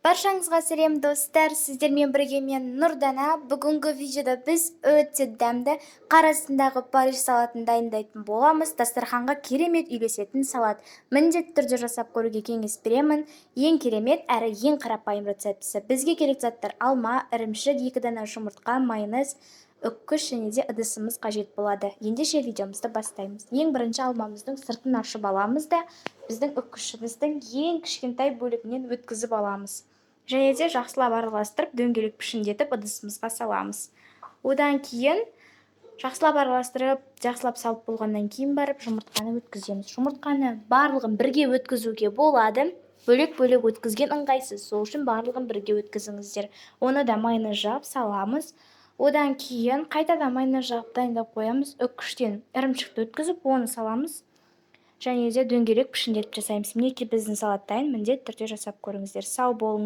Баршаңызға сәлем достар, сіздермен бірге мен Нұрдана. Бүгінгі видеода біз өте дәмді қарасындағы париж салатын дайындайтын боламыз. Дастарханға керемет үйлесетін салат. Міндетті түрде жасап көруге кеңес беремін. Ең керемет әрі ең қарапайым рецептісі. Бізге керек заттар: алма, ірімшік, 2 дана жұмыртқа, майонез, үккіш және де ыдысымыз қажет болады. Ендеше видеомызды бастаймыз. Ең бірінші алмамыздың сыртын ашып аламыз да біздің үккішіміздің ең кішкентай бөлігінен өткізіп аламыз. Және де жақсылап араластырып, дөңгелек пішіндетіп ыдысымызға саламыз. Одан кейін жақсылап араластырып, жақсылап салып болғаннан кейін барып жұмыртқаны өткіземіз. Жұмыртқаны барлығын бірге өткізуге болады. Бөлек-бөлек өткізген ыңғайсыз, сол үшін барлығын бірге өткізіңіздер. Оны да майонез жағып саламыз. Одан кейін қайтадан майонез жағып дайындап қоямыз. Үккіштен ірімшікті өткізіп, оны саламыз. Және де дөңгелек пішіндетіп жасаймыз. Мінекей біздің салат дайын, міндетті түрде жасап көріңіздер. Сау болыңыз.